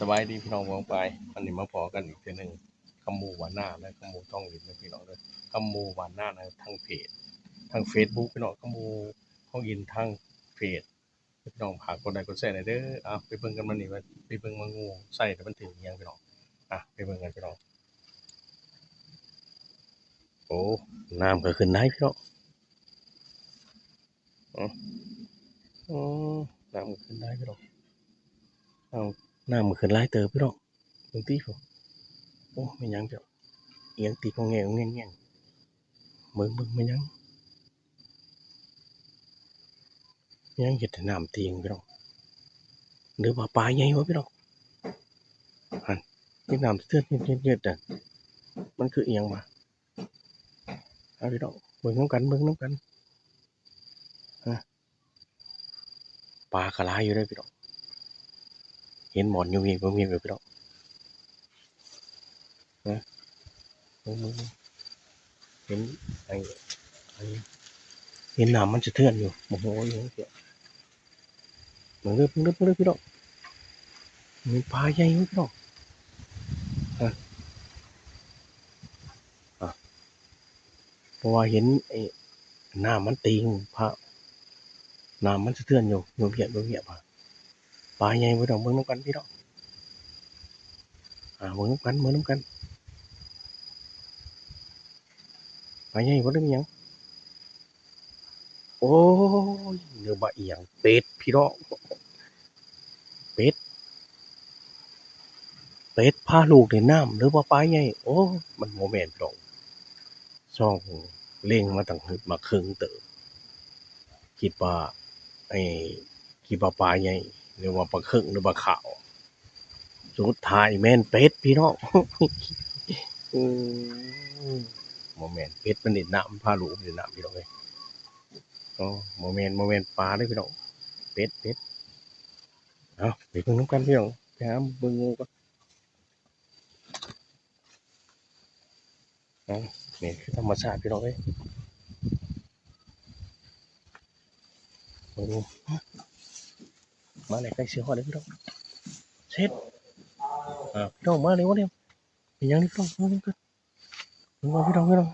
สบายดีพี่น้องมองไปวันนี้มาพอกันอีกทีหนึ่งคำมูหวานหน้าและคำมูท่องหลินนะพี่น้องเลยคำมูหวานหน้านะทางเพจทางเฟซบุ๊กพี่น้องคำมูท่องยินทางเพจพี่น้องผ่านคนใดคนแส่ไหนเด้อไปเบิ่งกันมันนี่ว่าไปเบิ่งมางูใส่แต่มันถึงยังพี่น้องไปเบิ่งกันพี่น้องโอ้น้ำก็ขึ้นได้พี่น้องอ๋ออ๋อน้ำก็ขึ้นได้พี่น้องเอาน้ำมันขึ้นไล่เติบพี่น้องบางทีผมโอ้ไม่ยังเจ้าเอียงตีของแงงแง่งแง่งเบิ่งไม่ยังเห็ดให้น้ำตีงพี่น้องหรือว่าปลาใหญ่วะพี่น้องหันที่น้ำเตือนเย็ดมันคือเอียงมาเอาพี่น้องเบิ่งน้ำกันฮะปลากระไรอยู่เลยพี่น้องเห็นหมอนอยู่เงียบพี่น้องนะเบิ่งเห็นไอ้เห็นน้ำมันจะเทือนอยู่โอ้โหอย่างเงี้ยเบิ่งเด้อพี่น้องมีปลาใหญ่อยู่พี่น้องฮะอ่ะเพราะว่าเห็นไอ้น้ำมันตีงพระน้ำมันจะเทือนอยู่เงียบปลาใหญ่พี่น้องเบิ่งน้ำกันพี่น้องเบิ่งน้ำกันปลาใหญ่บ่ได้มีหยังโอ้ยเนื้อบ่เอียงเป็ดพี่น้องเป็ดพาลูกเล่นน้ำหรือว่าปลาใหญ่โอ้มันบ่แม่นพี่น้องช่องเล็งมาตั้งมาครึ่งเติบคิดว่าไอ้คิดว่าปลาใหญ่หรือว่าปลาครึ่งหรือปลาขาวสุดท้ายแม่นเป็ดพี่น้องอืมบ่แม่นเป็ดมันเล่นน้ำพาลูกเล่นน้ำพี่น้องเอ้ยอ๋อบ่แม่นปลาเด้อพี่น้องเป็ดเอาไปเบิ่งนำกันพี่น้องไปหาเบิ่งงูก่อนเอานี่คือธรรมชาติพี่น้องเอ้ยเบิ่งงูมาแล้วใกล้สิฮอดแล้วพี่น้องเสร็จพี่น้องมาเร็วเป็นหยังนี่พี่น้องมาเบิ่งกันเบิ่งก่อนพี่น้อง